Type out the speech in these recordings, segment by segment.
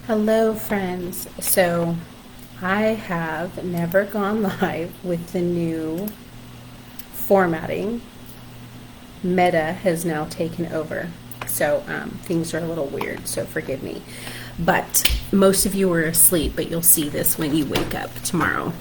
Hello, friends. So, I have never gone live with the new formatting. Meta has now taken over. So, things are a little weird, so forgive me. But most of you are asleep, but you'll see this when you wake up tomorrow.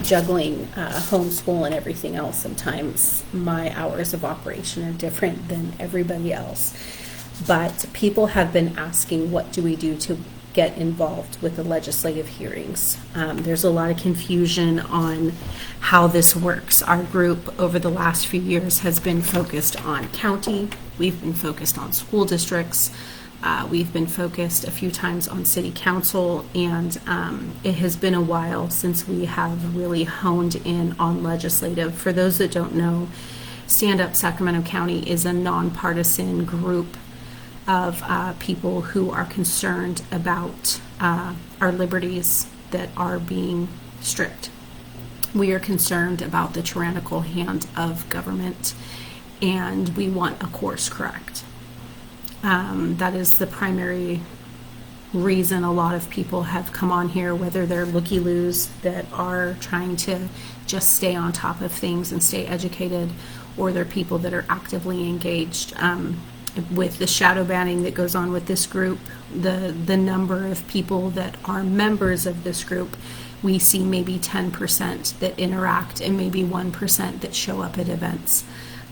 Juggling homeschool and everything else, sometimes my hours of operation are different than everybody else. But people have been asking, what do we do to get involved with the legislative hearings? There's a lot of confusion on how this works. Our group over the last few years has been focused on county. We've been focused on school districts. We've been focused a few times on city council, and it has been a while since we have really honed in on legislative. For those that don't know, Stand Up Sacramento County is a nonpartisan group of people who are concerned about our liberties that are being stripped. We are concerned about the tyrannical hand of government, and we want a course correct. That is the primary reason a lot of people have come on here, whether they're looky-loos that are trying to just stay on top of things and stay educated, or they're people that are actively engaged. With the shadow banning that goes on with this group, the number of people that are members of this group, we see maybe 10% that interact and maybe 1% that show up at events.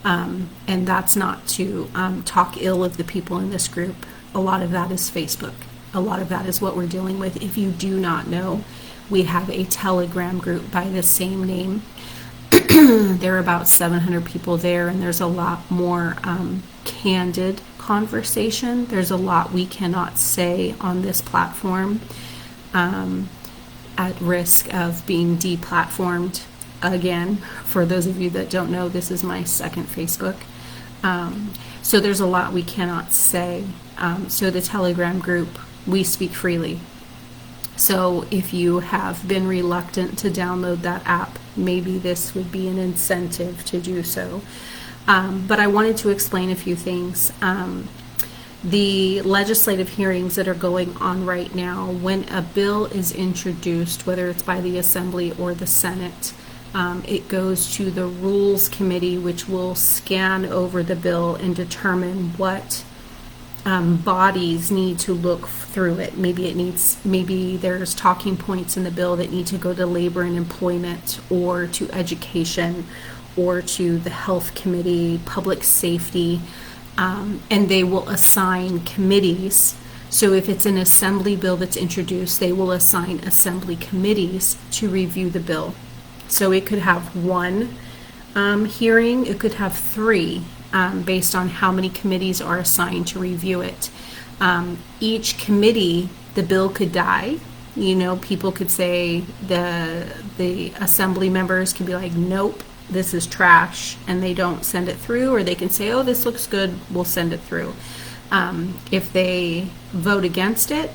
And that's not to talk ill of the people in this group. A lot of that is Facebook. A lot of that is what we're dealing with. If you do not know, we have a Telegram group by the same name. There are about 700 people there, and there's a lot more candid conversation. There's a lot we cannot say on this platform at risk of being deplatformed again. For those of you that don't know, this is my second Facebook. So there's a lot we cannot say. So the Telegram group, we speak freely. So if you have been reluctant to download that app, maybe this would be an incentive to do so. But I wanted to explain a few things. The legislative hearings that are going on right now, when a bill is introduced, whether it's by the Assembly or the Senate, it goes to the Rules Committee, which will scan over the bill and determine what bodies need to look through it. Maybe there's talking points in the bill that need to go to Labor and Employment, or to Education, or to the Health Committee, Public Safety, and they will assign committees. So if it's an Assembly bill that's introduced, they will assign Assembly committees to review the bill. So it could have one hearing, it could have three, based on how many committees are assigned to review it. Each committee, the bill could die. You know, people could say, the Assembly members can be like, nope, this is trash, and they don't send it through, or they can say, oh, this looks good, we'll send it through. If they vote against it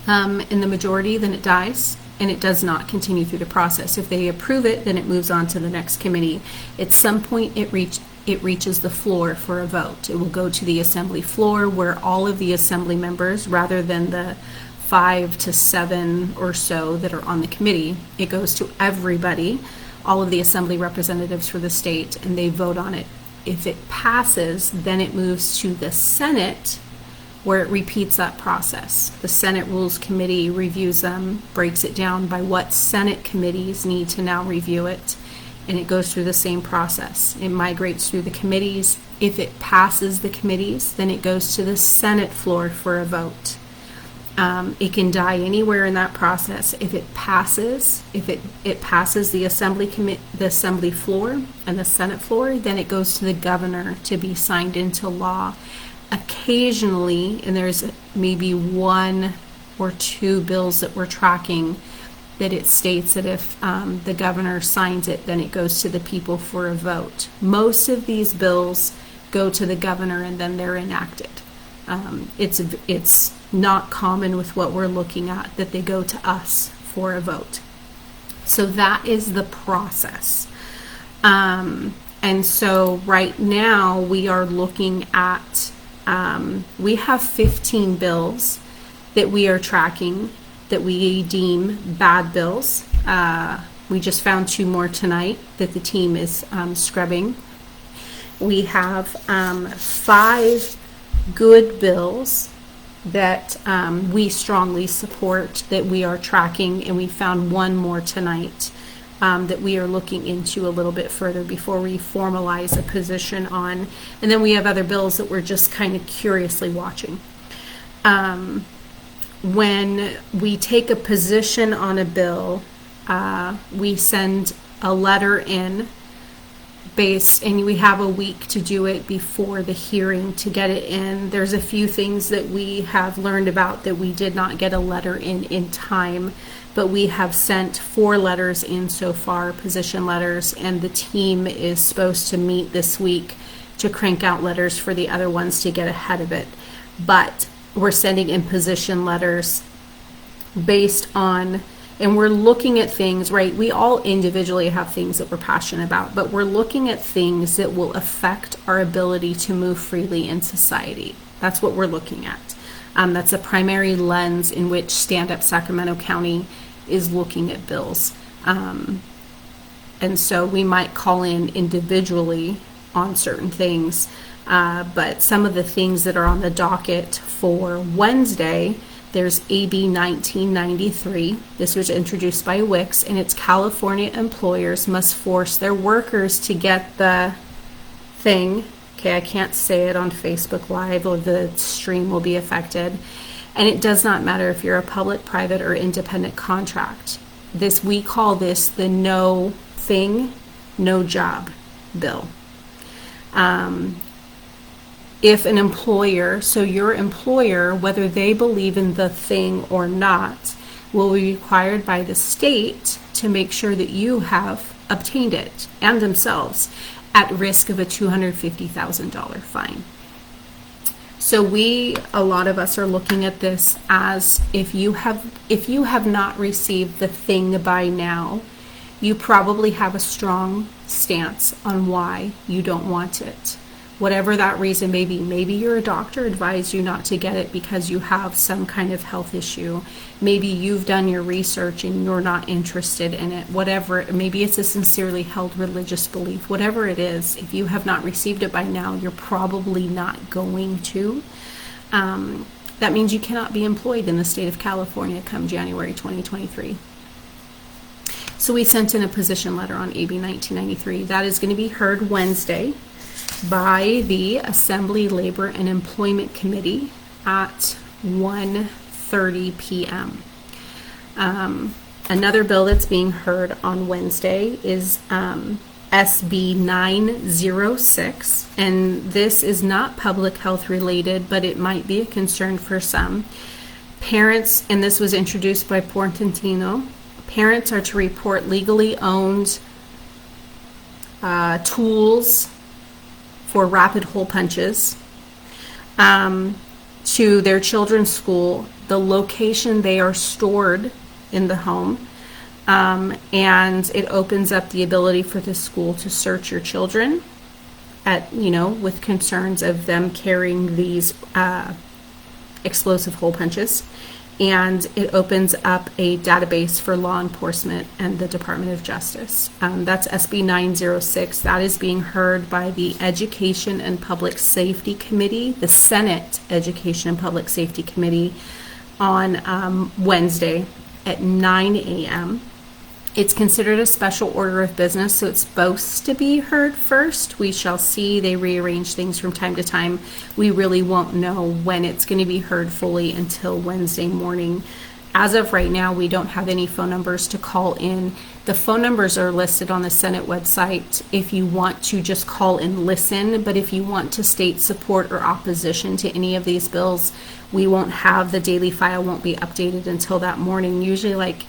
in the majority, then it dies, and it does not continue through the process. If they approve it, then it moves on to the next committee. At some point, it reaches the floor for a vote. It will go to the Assembly floor, where all of the Assembly members, rather than the 5 to 7 or so that are on the committee, it goes to everybody, all of the Assembly representatives for the state, and they vote on it. If it passes, then it moves to the Senate, where it repeats that process. The Senate Rules Committee reviews them, breaks it down by what Senate committees need to now review it, and it goes through the same process. It migrates through the committees. If it passes the committees, then it goes to the Senate floor for a vote. It can die anywhere in that process. If it passes, it passes the Assembly floor and the Senate floor, then it goes to the governor to be signed into law. Occasionally, and there's maybe 1 or 2 bills that we're tracking, that it states that if the governor signs it, then it goes to the people for a vote. Most of these bills go to the governor and then they're enacted. It's not common with what we're looking at that they go to us for a vote. So that is the process. And so right now we are looking at, we have 15 bills that we are tracking that we deem bad bills. We just found 2 more tonight that the team is scrubbing. We have 5 good bills that we strongly support that we are tracking, and we found 1 more tonight that we are looking into a little bit further before we formalize a position on. And then we have other bills that we're just kind of curiously watching. When we take a position on a bill, we send a letter in and we have a week to do it before the hearing to get it in. There's a few things that we have learned about that we did not get a letter in time, but we have sent 4 letters in so far, position letters, and the team is supposed to meet this week to crank out letters for the other ones to get ahead of it. But we're sending in position letters based on, and we're looking at things, right? We all individually have things that we're passionate about, but we're looking at things that will affect our ability to move freely in society. That's what we're looking at. That's a primary lens in which Stand Up Sacramento County is looking at bills. And so we might call in individually on certain things, but some of the things that are on the docket for Wednesday, there's AB 1993. This was introduced by Wix, and it's California employers must force their workers to get the thing. Okay, I can't say it on Facebook Live or the stream will be affected. And it does not matter if you're a public, private, or independent contract. We call this the no thing, no job bill. If an employer, so your employer, whether they believe in the thing or not, will be required by the state to make sure that you have obtained it, and themselves, at risk of a $250,000 fine. So a lot of us are looking at this as if you have not received the thing by now, you probably have a strong stance on why you don't want it. Whatever that reason may be. Maybe your doctor advised you not to get it because you have some kind of health issue. Maybe you've done your research and you're not interested in it. Whatever, maybe it's a sincerely held religious belief. Whatever it is, if you have not received it by now, you're probably not going to. That means you cannot be employed in the state of California come January 2023. So we sent in a position letter on AB 1993. That is going to be heard Wednesday by the Assembly, Labor, and Employment Committee at 1:30 p.m. Another bill that's being heard on Wednesday is SB 906, and this is not public health related, but it might be a concern for some. Parents, and this was introduced by Portantino, parents are to report legally owned tools for rapid hole punches to their children's school, the location they are stored in the home, and it opens up the ability for the school to search your children with concerns of them carrying these explosive hole punches. And it opens up a database for law enforcement and the Department of Justice. That's SB 906. That is being heard by the Education and Public Safety Committee, the Senate Education and Public Safety Committee, on Wednesday at 9 a.m. It's considered a special order of business, so it's supposed to be heard first. We shall see. They rearrange things from time to time. We really won't know when it's going to be heard fully until Wednesday morning. As of right now, we don't have any phone numbers to call in. The phone numbers are listed on the Senate website if you want to just call and listen, but if you want to state support or opposition to any of these bills, we won't have, the daily file won't be updated until that morning, usually like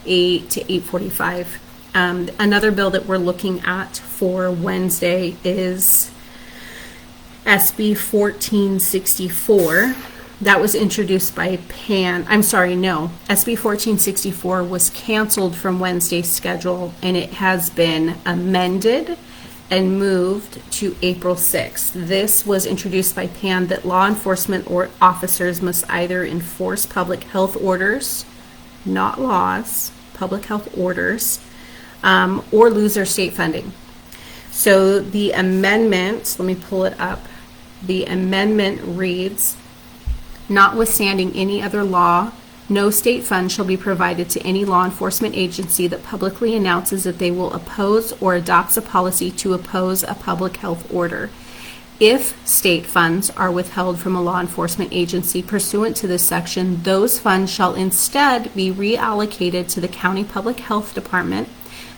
8 to 8:45. Another bill that we're looking at for Wednesday is SB 1464. That was introduced by SB 1464 was canceled from Wednesday's schedule, and it has been amended and moved to April 6th. This was introduced by Pan that law enforcement or officers must either enforce public health orders, not laws, public health orders, or lose their state funding. So the amendment, let me pull it up. The amendment reads, notwithstanding any other law, no state fund shall be provided to any law enforcement agency that publicly announces that they will oppose or adopts a policy to oppose a public health order. If state funds are withheld from a law enforcement agency pursuant to this section, those funds shall instead be reallocated to the county public health department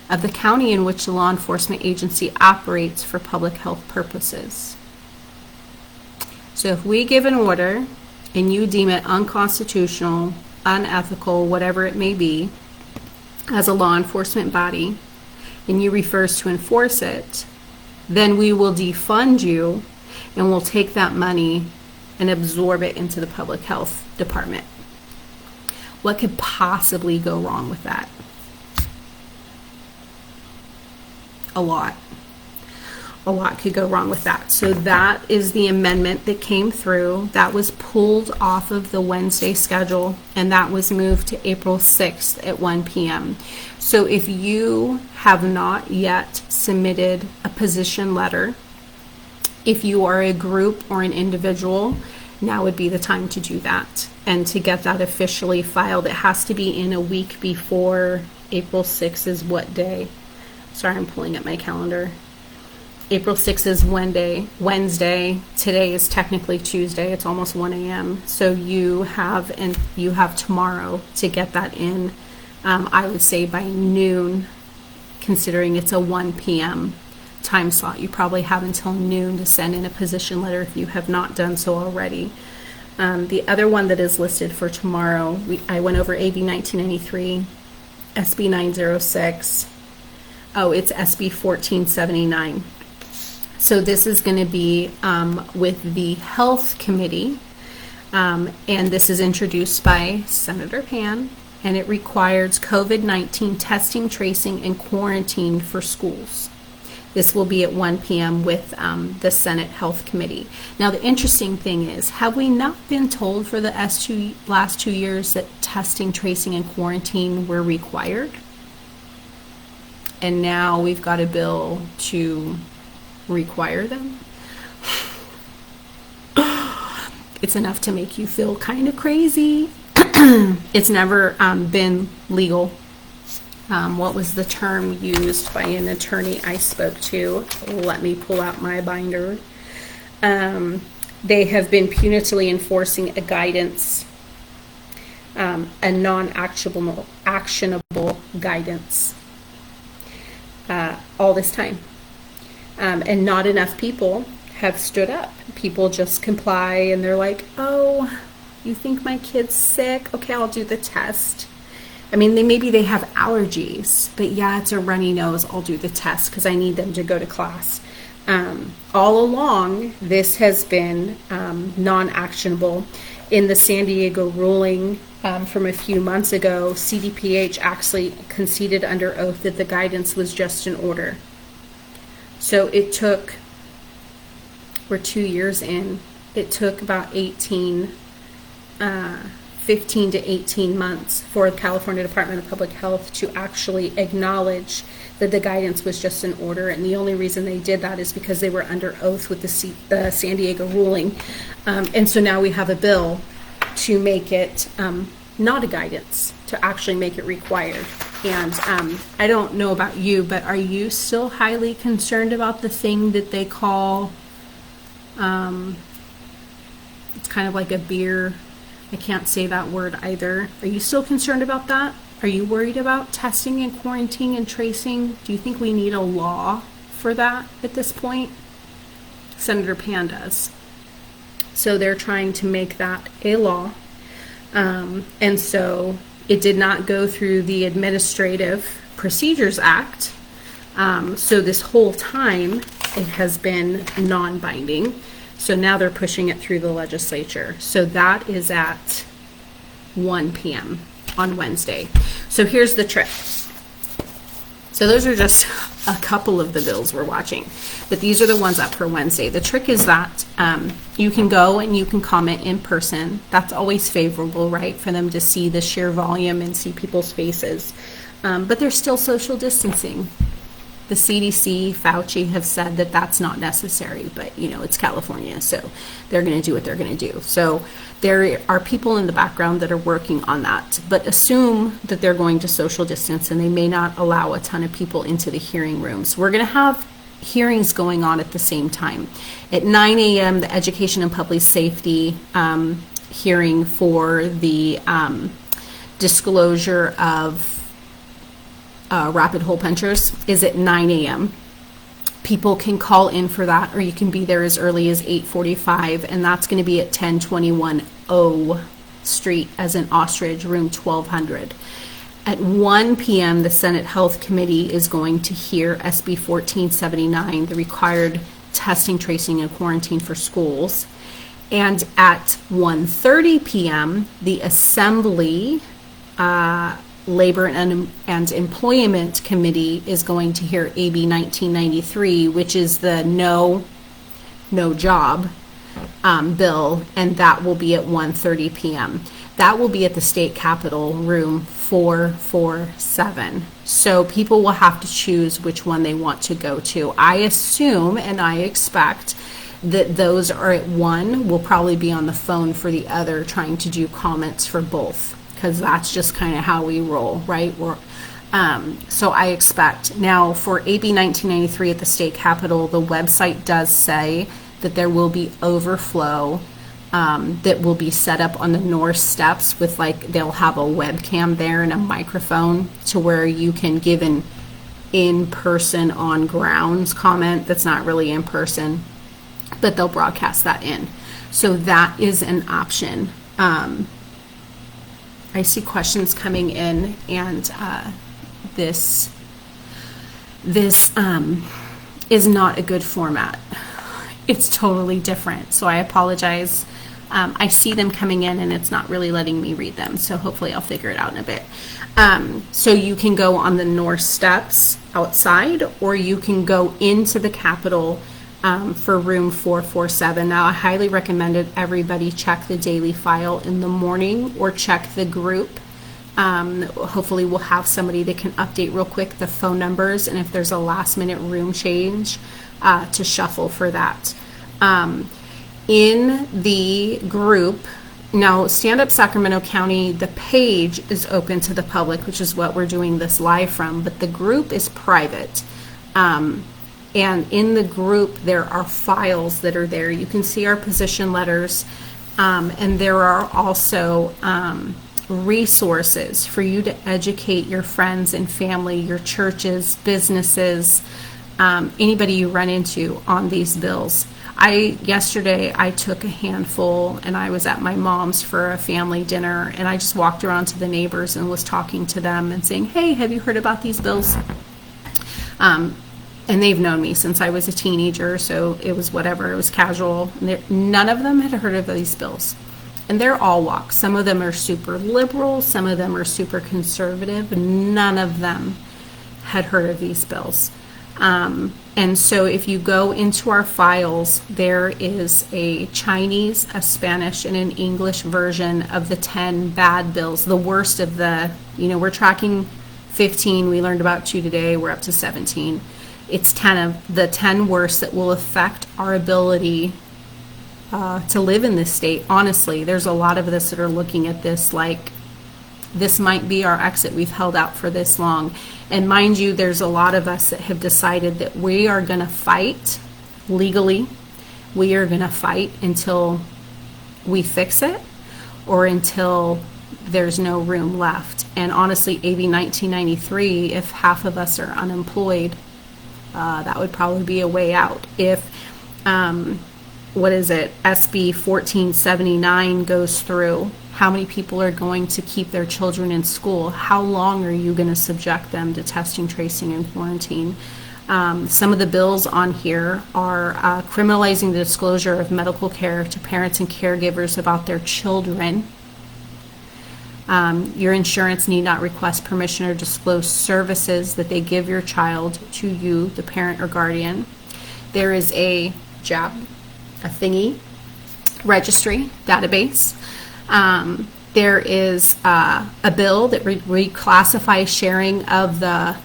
of the county in which the law enforcement agency operates for public health purposes. So if we give an order and you deem it unconstitutional, unethical, whatever it may be, as a law enforcement body, and you refuse to enforce it, then we will defund you and we'll take that money and absorb it into the public health department. What could possibly go wrong with that? A lot. A lot could go wrong with that. So that is the amendment that came through. That was pulled off of the Wednesday schedule, and that was moved to April 6th at 1 p.m. So if you have not yet submitted a position letter, if you are a group or an individual, now would be the time to do that and to get that officially filed. It has to be in a week before. April 6th is what day? Sorry, I'm pulling up my calendar. April 6th is Wednesday. Today is technically Tuesday. It's almost 1 a.m. So you have tomorrow to get that in. I would say by noon, considering it's a 1 p.m. time slot. You probably have until noon to send in a position letter if you have not done so already. The other one that is listed for tomorrow, I went over AB 1993, SB 906. Oh, it's SB 1479. So this is going to be with the Health Committee, and this is introduced by Senator Pan, and it requires COVID-19 testing, tracing, and quarantine for schools. This will be at 1 p.m. with the Senate Health Committee. Now, the interesting thing is, have we not been told for the last 2 years that testing, tracing, and quarantine were required? And now we've got a bill to require them. It's enough to make you feel kind of crazy. It's never been legal. What was the term used by an attorney I spoke to? Let me pull out my binder. They have been punitively enforcing a guidance, a non-actionable guidance all this time. And not enough people have stood up. People just comply and they're like, oh, you think my kid's sick? Okay, I'll do the test. I mean, maybe they have allergies, but yeah, it's a runny nose. I'll do the test because I need them to go to class. All along, this has been non-actionable. In the San Diego ruling from a few months ago, CDPH actually conceded under oath that the guidance was just an order. So it took, we're 2 years in, it took about 15 to 18 months for the California Department of Public Health to actually acknowledge that the guidance was just an order. And the only reason they did that is because they were under oath with the San Diego ruling. And so now we have a bill to make it not a guidance, to actually make it required. And I don't know about you, but are you still highly concerned about the thing that they call, it's kind of like a beer, I can't say that word either. Are you still concerned about that? Are you worried about testing and quarantining and tracing? Do you think we need a law for that at this point? Senator Pan does. So they're trying to make that a law. And so it did not go through the Administrative Procedures Act. So this whole time it has been non-binding. So now they're pushing it through the legislature. So that is at 1 p.m. on Wednesday. So here's the trick. So those are just a couple of the bills we're watching, but these are the ones up for Wednesday. The trick is that you can go and you can comment in person. That's always favorable, right, for them to see the sheer volume and see people's faces. But there's still social distancing. The CDC, Fauci have said that that's not necessary, but it's California, so they're going to do what they're going to do. So there are people in the background that are working on that, but assume that they're going to social distance and they may not allow a ton of people into the hearing rooms. We're going to have hearings going on at the same time. At 9 a.m., the Education and Public Safety hearing for the disclosure of rapid hole punchers is at 9 a.m. People can call in for that, or you can be there as early as 8:45, and that's going to be at 1021 O Street, as in Ostrich, room 1200. At 1 p.m., the Senate Health Committee is going to hear SB 1479, the required testing, tracing, and quarantine for schools. And at 1:30 p.m., the Assembly Labor and Employment Committee is going to hear AB 1993, which is the no job bill, and that will be at 1:30 p.m. That will be at the State Capitol, room 447. So people will have to choose which one they want to go to. I assume and I expect that those are at one. We'll probably be on the phone for the other, trying to do comments for both, because that's just kind of how we roll, right? So I expect. Now, for AB 1993 at the State Capitol, the website does say that there will be overflow that will be set up on the north steps with, they'll have a webcam there and a microphone to where you can give an in-person on grounds comment that's not really in person, but they'll broadcast that in. So that is an option. I see questions coming in, and this is not a good format. It's totally different, so I apologize. I see them coming in, and it's not really letting me read them, so hopefully I'll figure it out in a bit. So you can go on the north steps outside, or you can go into the Capitol for room 447. Now, I highly recommend it. Everybody check the daily file in the morning, or check the group. Hopefully we'll have somebody that can update real quick the phone numbers, and if there's a last minute room change, to shuffle for that. In the group, now Stand Up Sacramento County, the page is open to the public, which is what we're doing this live from, but the group is private. And in the group, there are files that are there. You can see our position letters, and there are also resources for you to educate your friends and family, your churches, businesses, anybody you run into on these bills. Yesterday I took a handful, and I was at my mom's for a family dinner, and I just walked around to the neighbors and was talking to them and saying, hey, have you heard about these bills? And they've known me since I was a teenager, so it was whatever, it was casual. None of them had heard of these bills. And they're all walks. Some of them are super liberal, some of them are super conservative. None of them had heard of these bills. And so if you go into our files, there is a Chinese, a Spanish, and an English version of the 10 bad bills, the worst of the, we're tracking 15, we learned about 2 today, we're up to 17. It's 10 of the 10 worst that will affect our ability to live in this state. Honestly, there's a lot of us that are looking at this like this might be our exit. We've held out for this long. And mind you, there's a lot of us that have decided that we are going to fight legally. We are going to fight until we fix it, or until there's no room left. And honestly, AB 1993, if half of us are unemployed, that would probably be a way out. If, SB 1479 goes through, how many people are going to keep their children in school? How long are you going to subject them to testing, tracing, and quarantine? Some of the bills on here are criminalizing the disclosure of medical care to parents and caregivers about their children. Your insurance need not request permission or disclose services that they give your child to you, the parent or guardian. There is a thingy, registry, database. There is a bill that reclassifies sharing of the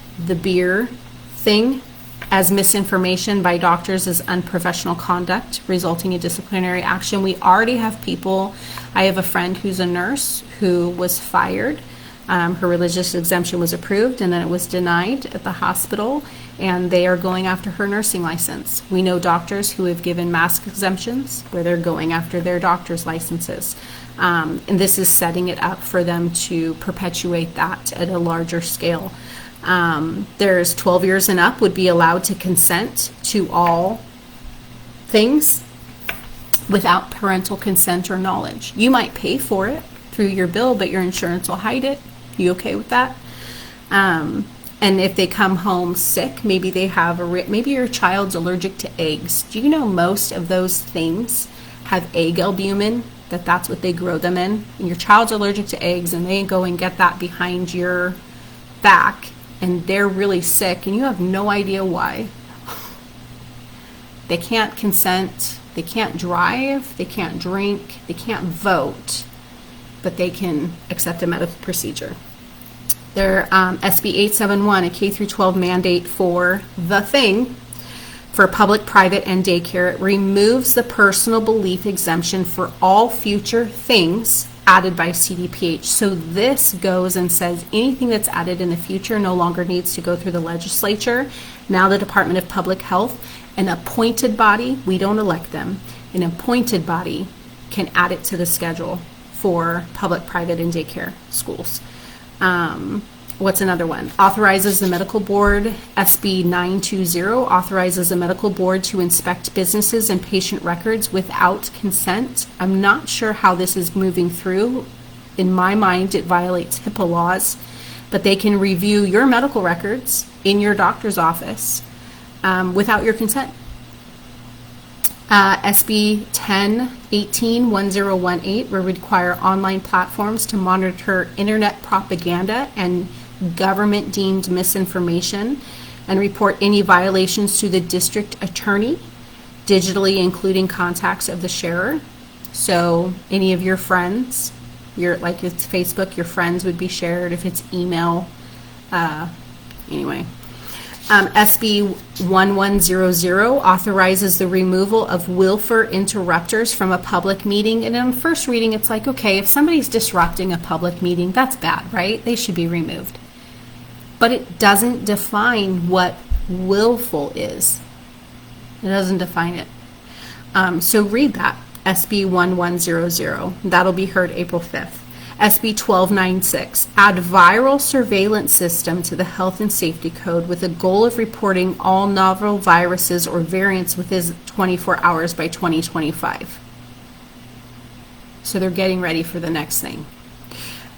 beer thing as misinformation by doctors as unprofessional conduct, resulting in disciplinary action. We already have people. I have a friend who's a nurse who was fired. Her religious exemption was approved and then it was denied at the hospital, and they are going after her nursing license. We know doctors who have given mask exemptions where they're going after their doctor's licenses. And this is setting it up for them to perpetuate that at a larger scale. There's 12 years and up would be allowed to consent to all things without parental consent or knowledge. You might pay for it through your bill, but your insurance will hide it. You okay with that? And if they come home sick, maybe they have maybe your child's allergic to eggs. Do you know most of those things have egg albumin? That's what they grow them in. And your child's allergic to eggs, and they go and get that behind your back, and they're really sick, and you have no idea why. They can't consent, they can't drive, they can't drink, they can't vote, but they can accept a medical procedure. Their SB 871, a K through 12 mandate for the thing, for public, private, and daycare. It removes the personal belief exemption for all future things added by CDPH. So this goes and says anything that's added in the future no longer needs to go through the legislature. Now the Department of Public Health, an appointed body, we don't elect them, an appointed body can add it to the schedule for public, private, and daycare schools. What's another one? Authorizes the medical board, SB 920, authorizes the medical board to inspect businesses and patient records without consent. I'm not sure how this is moving through. In my mind, it violates HIPAA laws, but they can review your medical records in your doctor's office without your consent. SB 1018-1018 will require online platforms to monitor internet propaganda and government deemed misinformation and report any violations to the district attorney, digitally including contacts of the sharer. So any of your friends, like it's Facebook, your friends would be shared. If it's email, anyway. SB 1100 authorizes the removal of willful interrupters from a public meeting. And on first reading, it's like, okay, if somebody's disrupting a public meeting, that's bad, right? They should be removed. But it doesn't define what willful is. It doesn't define it. So read that, SB 1100. That'll be heard April 5th. SB 1296, add viral surveillance system to the Health and Safety Code with a goal of reporting all novel viruses or variants within 24 hours by 2025. So they're getting ready for the next thing.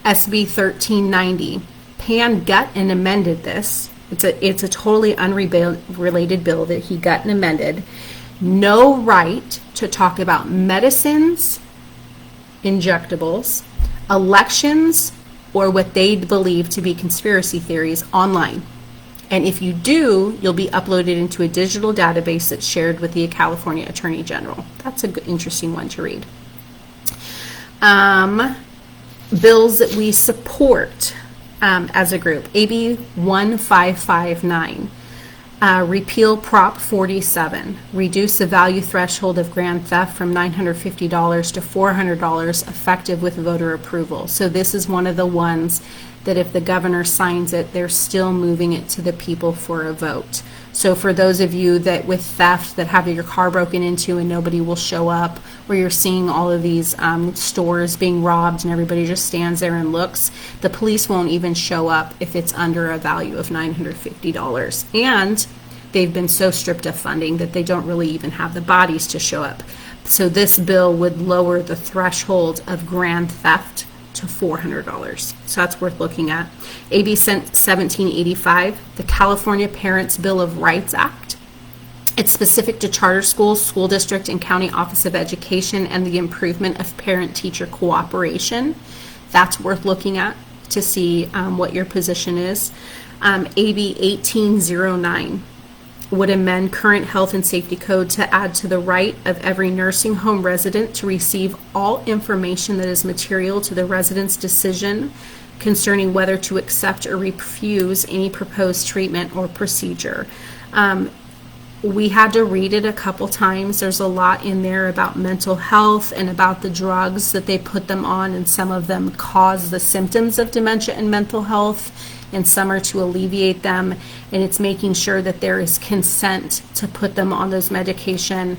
SB 1390, Pan gut and amended this. It's a totally unrelated bill that he got and amended. No right to talk about medicines, injectables, elections, or what they believe to be conspiracy theories online. And if you do, you'll be uploaded into a digital database that's shared with the California Attorney General. That's an interesting one to read. Bills that we support as a group. AB 1559. Repeal Prop 47, reduce the value threshold of grand theft from $950 to $400 effective with voter approval. So this is one of the ones that if the governor signs it, they're still moving it to the people for a vote. So for those of you that with theft that have your car broken into and nobody will show up, where you're seeing all of these stores being robbed and everybody just stands there and looks, the police won't even show up if it's under a value of $950. And they've been so stripped of funding that they don't really even have the bodies to show up. So this bill would lower the threshold of grand theft to $400. So that's worth looking at. AB 1785, the California Parents Bill of Rights Act. It's specific to charter schools, school district, and county office of education and the improvement of parent-teacher cooperation. That's worth looking at to see what your position is. AB 1809 would amend current health and safety code to add to the right of every nursing home resident to receive all information that is material to the resident's decision concerning whether to accept or refuse any proposed treatment or procedure. We had to read it a couple times. There's a lot in there about mental health and about the drugs that they put them on, and some of them cause the symptoms of dementia and mental health, and some are to alleviate them, and it's making sure that there is consent to put them on those medication.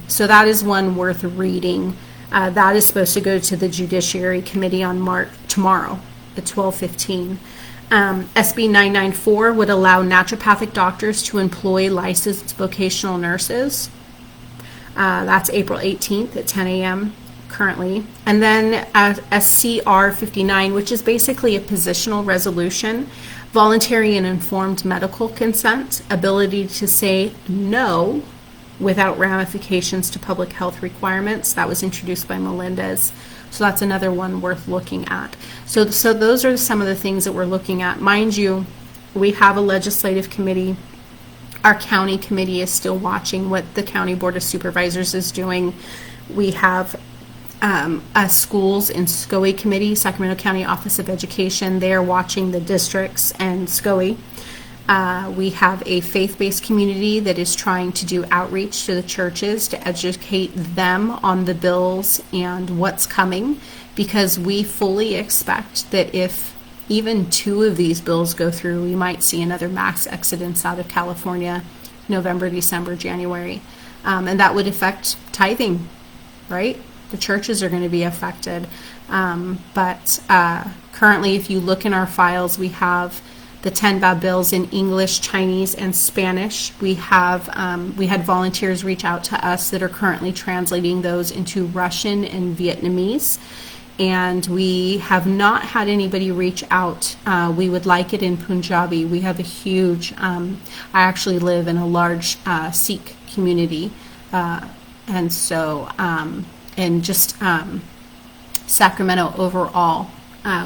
So that is one worth reading. That is supposed to go to the Judiciary Committee on tomorrow at 12:15. SB 994 would allow naturopathic doctors to employ licensed vocational nurses. That's April 18th at 10 a.m. currently. And then SCR 59, which is basically a positional resolution, voluntary and informed medical consent, ability to say no without ramifications to public health requirements. That was introduced by Melendez. So that's another one worth looking at. So those are some of the things that we're looking at. Mind you, we have a legislative committee. Our county committee is still watching what the County Board of Supervisors is doing. We have a schools and SCOE committee, Sacramento County Office of Education. They are watching the districts and SCOE. We have a faith-based community that is trying to do outreach to the churches to educate them on the bills and what's coming, because we fully expect that if even 2 of these bills go through, we might see another mass exodus out of California, November, December, January. And that would affect tithing, right? The churches are going to be affected. But currently, if you look in our files, we have the 10 bills in English, Chinese, and Spanish. We had volunteers reach out to us that are currently translating those into Russian and Vietnamese. And we have not had anybody reach out. We would like it in Punjabi. We have a huge, I actually live in a large Sikh community. And so, and just Sacramento overall,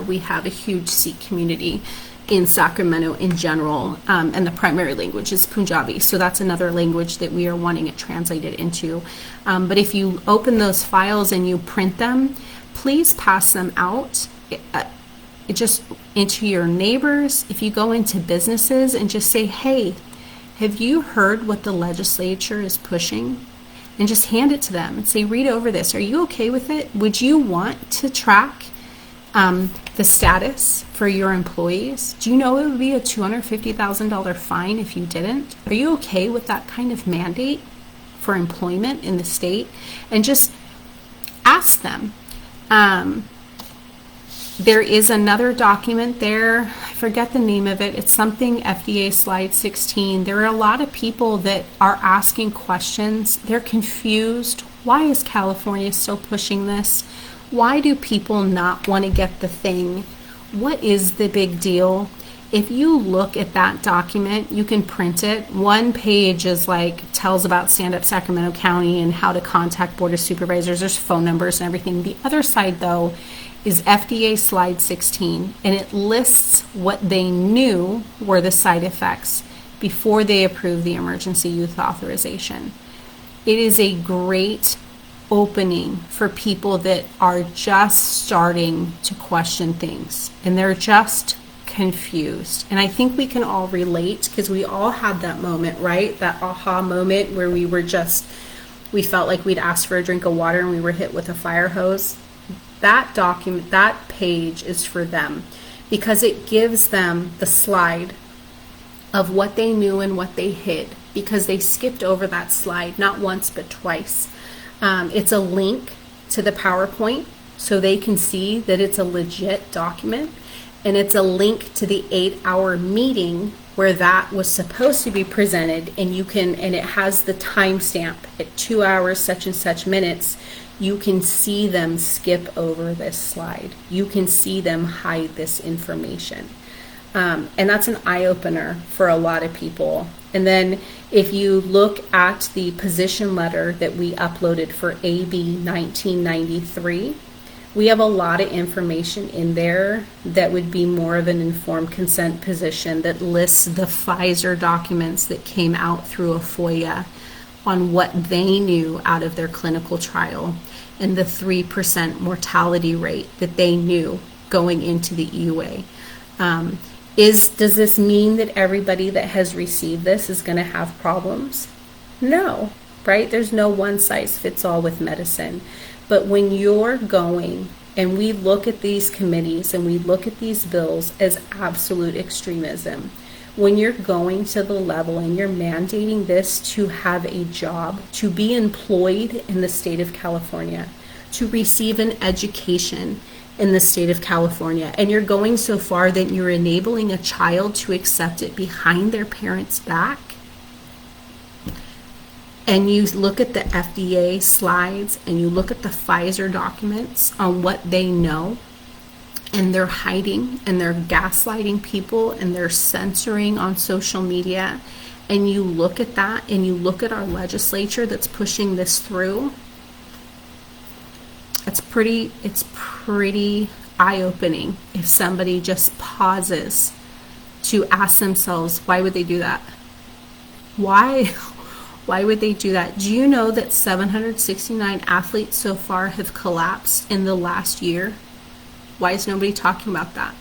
we have a huge Sikh community in Sacramento in general, and the primary language is Punjabi. So that's another language that we are wanting it translated into. But if you open those files and you print them, please pass them out just into your neighbors. If you go into businesses and just say, hey, have you heard what the legislature is pushing? And just hand it to them and say, read over this. Are you okay with it? Would you want to track the status for your employees? Do you know it would be a $250,000 fine if you didn't? Are you okay with that kind of mandate for employment in the state? And just ask them. There is another document there. I forget the name of it. It's something FDA slide 16. There are a lot of people that are asking questions. They're confused. Why is California still pushing this? Why do people not want to get the thing? What is the big deal? If you look at that document, you can print it. One page is tells about Stand Up Sacramento County and how to contact Board of Supervisors. There's phone numbers and everything. The other side, though, is FDA slide 16, and it lists what they knew were the side effects before they approved the emergency use authorization. It is a great opening for people that are just starting to question things, and they're just confused. And I think we can all relate, because we all had that moment, right? That aha moment where we felt like we'd asked for a drink of water and we were hit with a fire hose. That document, that page is for them, because it gives them the slide of what they knew and what they hid, because they skipped over that slide not once but twice. It's a link to the PowerPoint so they can see that it's a legit document, and it's a link to the 8-hour meeting where that was supposed to be presented, and it has the timestamp at 2 hours such and such minutes. You can see them skip over this slide. You can see them hide this information. And that's an eye-opener for a lot of people. And then if you look at the position letter that we uploaded for AB 1993, We have a lot of information in there that would be more of an informed consent position that lists the Pfizer documents that came out through a FOIA on what they knew out of their clinical trial and the 3% mortality rate that they knew going into the EUA. Does this mean that everybody that has received this is going to have problems? No, right? There's no one size fits all with medicine. But when you're going and we look at these committees and we look at these bills as absolute extremism, when you're going to the level and you're mandating this to have a job, to be employed in the state of California, to receive an education in the state of California, and you're going so far that you're enabling a child to accept it behind their parents' back, and you look at the FDA slides and you look at the Pfizer documents on what they know, and they're hiding and they're gaslighting people and they're censoring on social media, and you look at that and you look at our legislature that's pushing this through, it's pretty eye-opening if somebody just pauses to ask themselves, why would they do that? Why would they do that? Do you know that 769 athletes so far have collapsed in the last year? Why is nobody talking about that?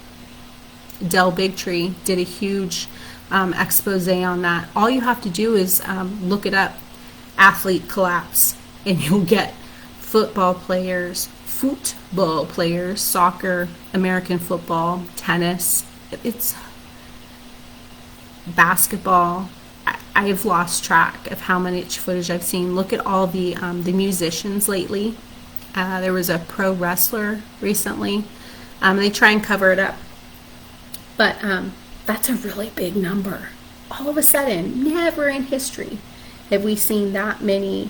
Del Bigtree did a huge expose on that. All you have to do is look it up, athlete collapse, and you'll get football players, soccer, American football, tennis, it's basketball. I've lost track of how much footage I've seen. Look at all the musicians lately. There was a pro wrestler recently. They try and cover it up. But that's a really big number. All of a sudden, never in history have we seen that many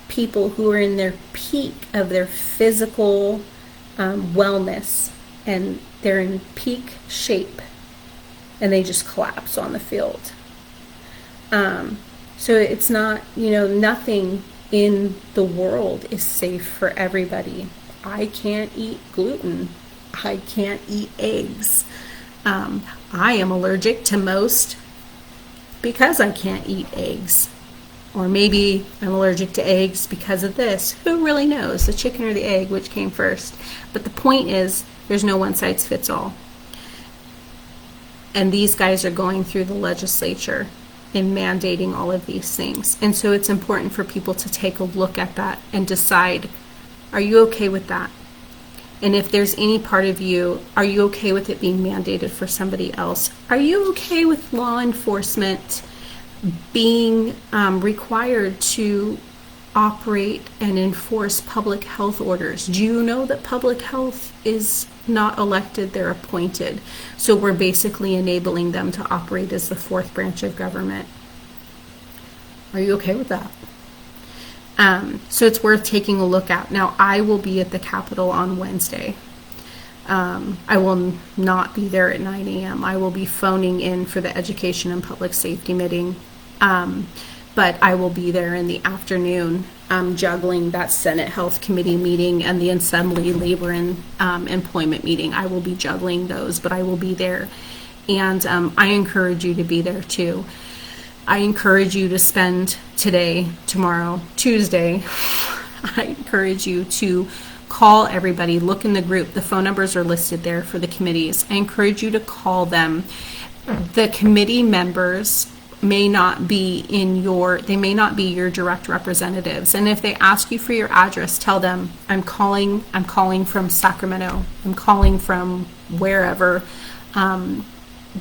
people who are in their peak of their physical wellness, and they're in peak shape, and they just collapse on the field. So it's not, nothing in the world is safe for everybody. I can't eat gluten. I can't eat eggs. I am allergic to most because I can't eat eggs. Or maybe I'm allergic to eggs because of this. Who really knows? The chicken or the egg, which came first? But the point is, there's no one size fits all. And these guys are going through the legislature and mandating all of these things. And so it's important for people to take a look at that and decide, are you okay with that? And if there's any part of you, are you okay with it being mandated for somebody else? Are you okay with law enforcement being required to operate and enforce public health orders? Do you know that public health is not elected, they're appointed? So we're basically enabling them to operate as the fourth branch of government. Are you okay with that? So it's worth taking a look at. Now, I will be at the Capitol on Wednesday. I will not be there at 9 a.m. I will be phoning in for the Education and Public Safety meeting. But I will be there in the afternoon, juggling that Senate Health Committee meeting and the Assembly Labor and Employment meeting. I will be juggling those, but I will be there. And I encourage you to be there too. I encourage you to spend today, tomorrow, Tuesday. I encourage you to call everybody, look in the group. The phone numbers are listed there for the committees. I encourage you to call them. The committee members may not be your direct representatives. And if they ask you for your address, tell them, I'm calling from Sacramento. I'm calling from wherever,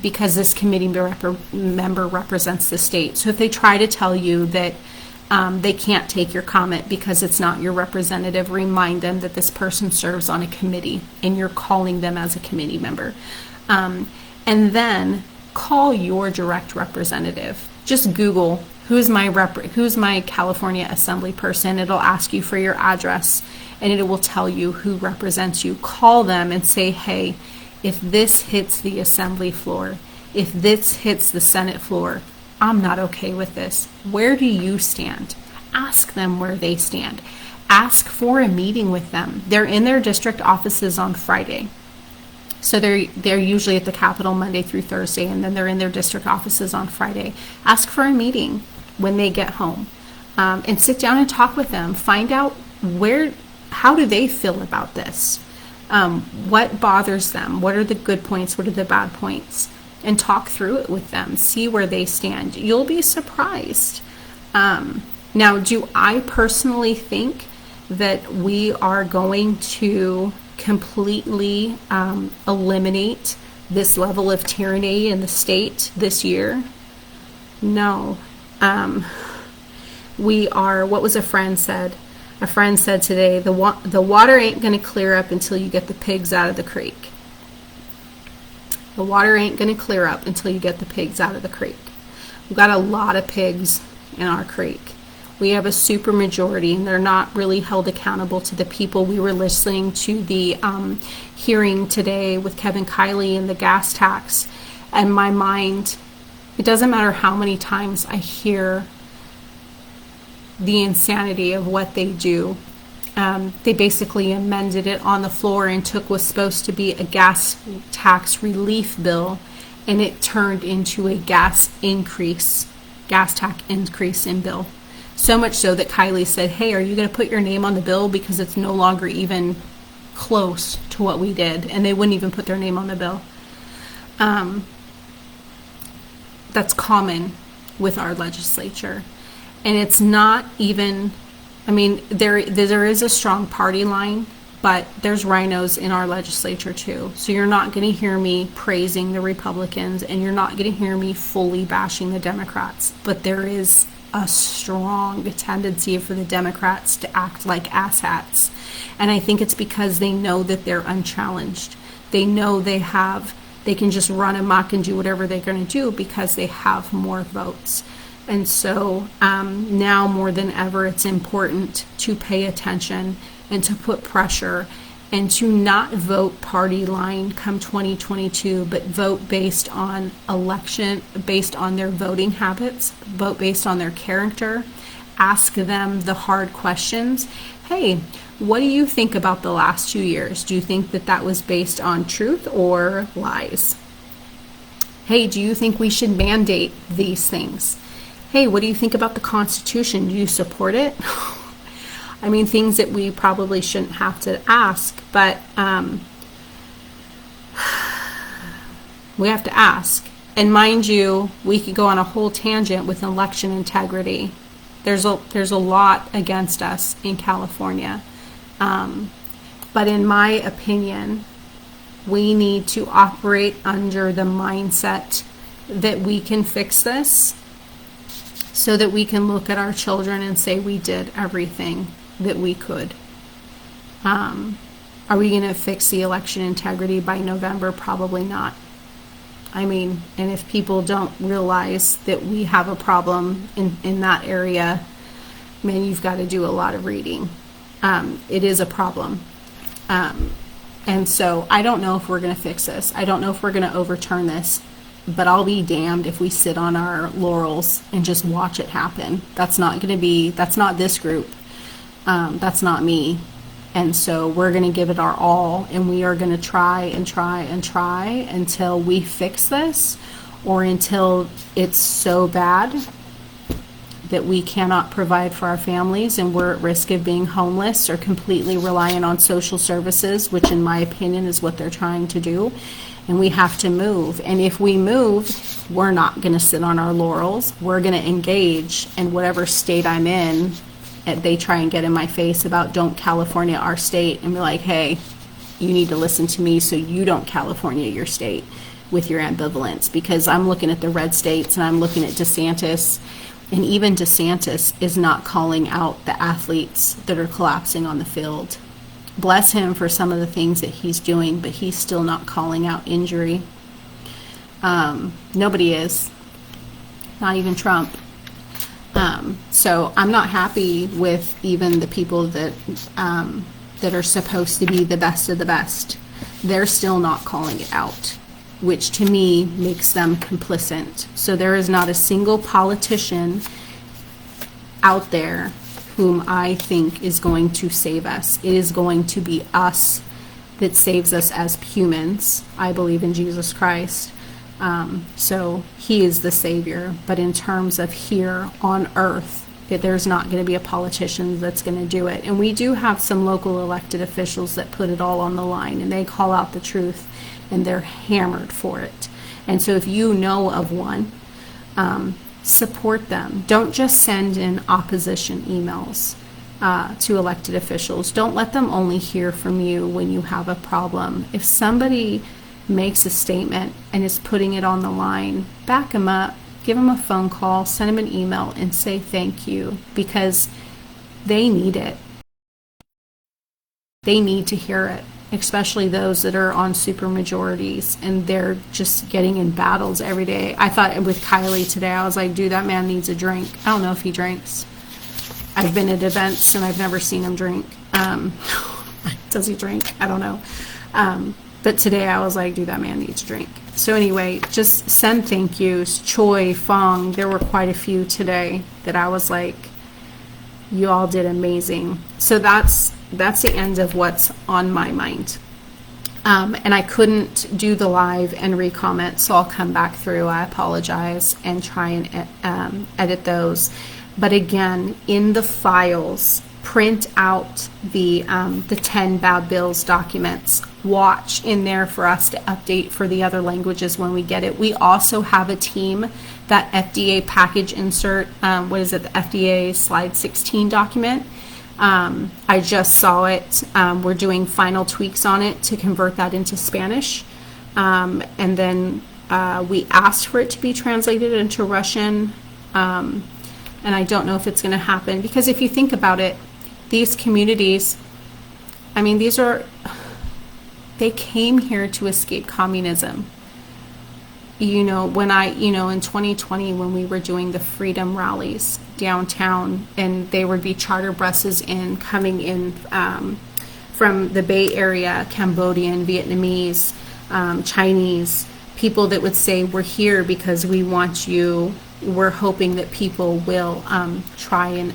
because this committee member represents the state. So if they try to tell you that they can't take your comment because it's not your representative, remind them that this person serves on a committee and you're calling them as a committee member. And then call your direct representative. Just Google who's my California Assembly person. It'll ask you for your address and it will tell you who represents you. Call them and say, hey, if this hits the Assembly floor, if this hits the Senate floor, I'm not okay with this. Where do you stand? Ask them where they stand. ask for a meeting with them. They're in their district offices on Friday. So they're usually at the Capitol Monday through Thursday, and then they're in their district offices on Friday. Ask for a meeting when they get home, and sit down and talk with them. Find out how do they feel about this? What bothers them? What are the good points? What are the bad points? And talk through it with them. See where they stand. You'll be surprised. Now, do I personally think that we are going to completely eliminate this level of tyranny in the state this year? No. We are, what was a friend said? A friend said today, the water ain't going to clear up until you get the pigs out of the creek. The water ain't going to clear up until you get the pigs out of the creek. We've got a lot of pigs in our creek. We have a super majority, and they're not really held accountable to the people. We were listening to the hearing today with Kevin Kiley and the gas tax, and my mind, it doesn't matter how many times I hear the insanity of what they do. They basically amended it on the floor and took what's supposed to be a gas tax relief bill, and it turned into a gas tax increase in bill. So much so that Kylie said, hey, are you going to put your name on the bill, because it's no longer even close to what we did, and they wouldn't even put their name on the bill. That's common with our legislature. And it's not even, I mean, there is a strong party line, but there's rhinos in our legislature too. So you're not going to hear me praising the Republicans, and you're not going to hear me fully bashing the Democrats. But there is a strong tendency for the Democrats to act like asshats. And I think it's because they know that they're unchallenged. They know they can just run amok and do whatever they're going to do because they have more votes. And so now more than ever, it's important to pay attention and to put pressure and to not vote party line come 2022, but vote based on election, based on their voting habits, vote based on their character. Ask them the hard questions. Hey, what do you think about the last 2 years? Do you think that that was based on truth or lies? Hey, do you think we should mandate these things? Hey, what do you think about the Constitution? Do you support it? I mean, things that we probably shouldn't have to ask, but we have to ask. And mind you, we could go on a whole tangent with election integrity. There's a lot against us in California. But in my opinion, we need to operate under the mindset that we can fix this, so that we can look at our children and say we did everything that we could. Are we going to fix the election integrity by November? Probably not. I mean, and if people don't realize that we have a problem in that area, man, you've got to do a lot of reading. It is a problem. And so I don't know if we're going to fix this. I don't know if we're going to overturn this. But I'll be damned if we sit on our laurels and just watch it happen. That's not this group. That's not me. And so we're going to give it our all, and we are going to try and try and try until we fix this, or until it's so bad that we cannot provide for our families and we're at risk of being homeless or completely reliant on social services, which in my opinion is what they're trying to do. And we have to move. And if we move, we're not going to sit on our laurels. We're going to engage. And whatever state I'm in, they try and get in my face about don't California our state, and be like, hey, you need to listen to me so you don't California your state with your ambivalence. Because I'm looking at the red states, and I'm looking at DeSantis, and even DeSantis is not calling out the athletes that are collapsing on the field. Bless him for some of the things that he's doing, but he's still not calling out injury. Nobody is, not even Trump. So I'm not happy with even the people that are supposed to be the best of the best. They're still not calling it out, which to me makes them complicit. So there is not a single politician out there whom I think is going to save us. It is going to be us that saves us as humans. I believe in Jesus Christ. So he is the Savior. But in terms of here on earth, there's not going to be a politician that's going to do it. And we do have some local elected officials that put it all on the line, and they call out the truth, and they're hammered for it. And so if you know of one, support them. Don't just send in opposition emails to elected officials. Don't let them only hear from you when you have a problem. If somebody makes a statement and is putting it on the line, back them up. Give them a phone call, send them an email, and say thank you, because they need it. They need to hear it, especially those that are on supermajorities and they're just getting in battles every day. I thought with Kylie today, I was like, dude, that man needs a drink. I don't know if he drinks. I've been at events and I've never seen him drink. Does he drink? I don't know. But today I was like, dude, that man needs a drink. So anyway, just send thank yous. Choi, Fong, there were quite a few today that I was like, you all did amazing. So that's the end of what's on my mind. And I couldn't do the live and re-comment, so I'll come back through. I apologize and try and edit those. But again, in the files, print out the 10 bad bills documents. Watch in there for us to update for the other languages when we get it. We also have a team, that FDA package insert, the FDA slide 16 document. I just saw it. We're doing final tweaks on it to convert that into Spanish. And then we asked for it to be translated into Russian. And I don't know if it's going to happen, because if you think about it, these communities, I mean, they came here to escape communism. In 2020, when we were doing the freedom rallies downtown, and there would be charter buses coming in from the Bay Area, Cambodian, Vietnamese, Chinese, people that would say, we're here because we want you. We're hoping that people will try and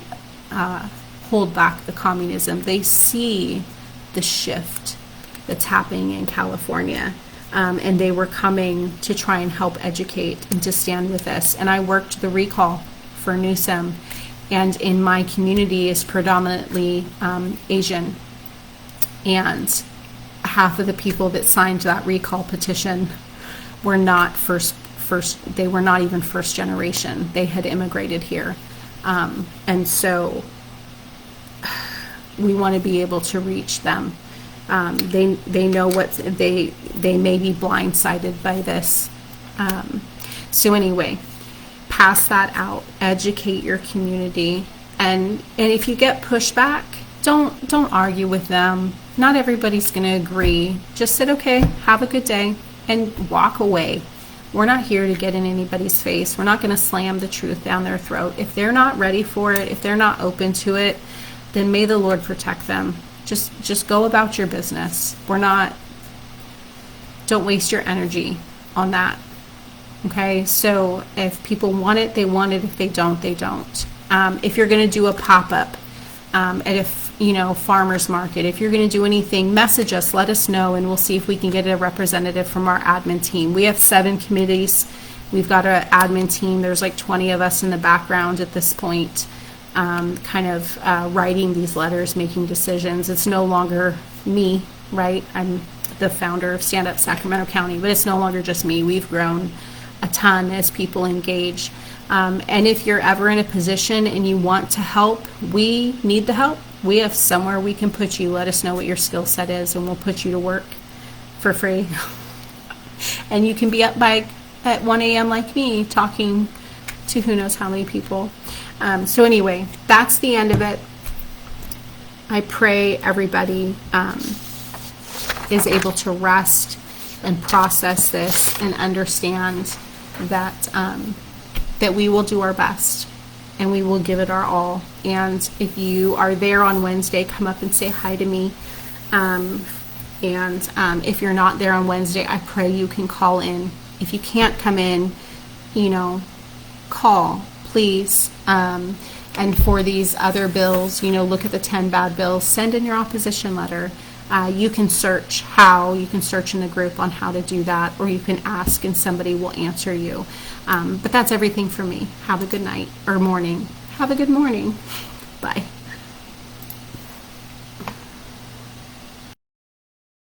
hold back the communism. They see the shift that's happening in California. And they were coming to try and help educate and to stand with us. And I worked the recall for Newsom. And in my community is predominantly Asian. And half of the people that signed that recall petition were not they were not even first generation. They had immigrated here. And so we want to be able to reach them. They know they may be blindsided by this. So anyway, pass that out, educate your community, and if you get pushback, don't argue with them. Not everybody's going to agree. Just say, okay, have a good day, and walk away. We're not here to get in anybody's face. We're not going to slam the truth down their throat. If they're not ready for it, if they're not open to it, then may the Lord protect them. Just go about your business. Don't waste your energy on that. Okay? So if people want it, they want it. If they don't, they don't. If you're going to do a pop-up at a farmer's market, if you're going to do anything, message us, let us know, and we'll see if we can get a representative from our admin team. We have 7 committees. We've got an admin team. There's like 20 of us in the background at this point. Writing these letters, making decisions. It's no longer me, right? I'm the founder of Stand Up Sacramento County, but it's no longer just me. We've grown a ton as people engage. And if you're ever in a position and you want to help, we need the help. We have somewhere we can put you. Let us know what your skill set is, and we'll put you to work for free. And you can be up at 1 a.m. like me, talking to who knows how many people. So anyway, that's the end of it. I pray everybody is able to rest and process this and understand that we will do our best and we will give it our all. And if you are there on Wednesday, come up and say hi to me. And if you're not there on Wednesday, I pray you can call in. If you can't come in, call, please. And for these other bills, look at the 10 bad bills, send in your opposition letter. You can search you can search in the group on how to do that, or you can ask and somebody will answer you. But that's everything for me. Have a good night or morning. Have a good morning. Bye.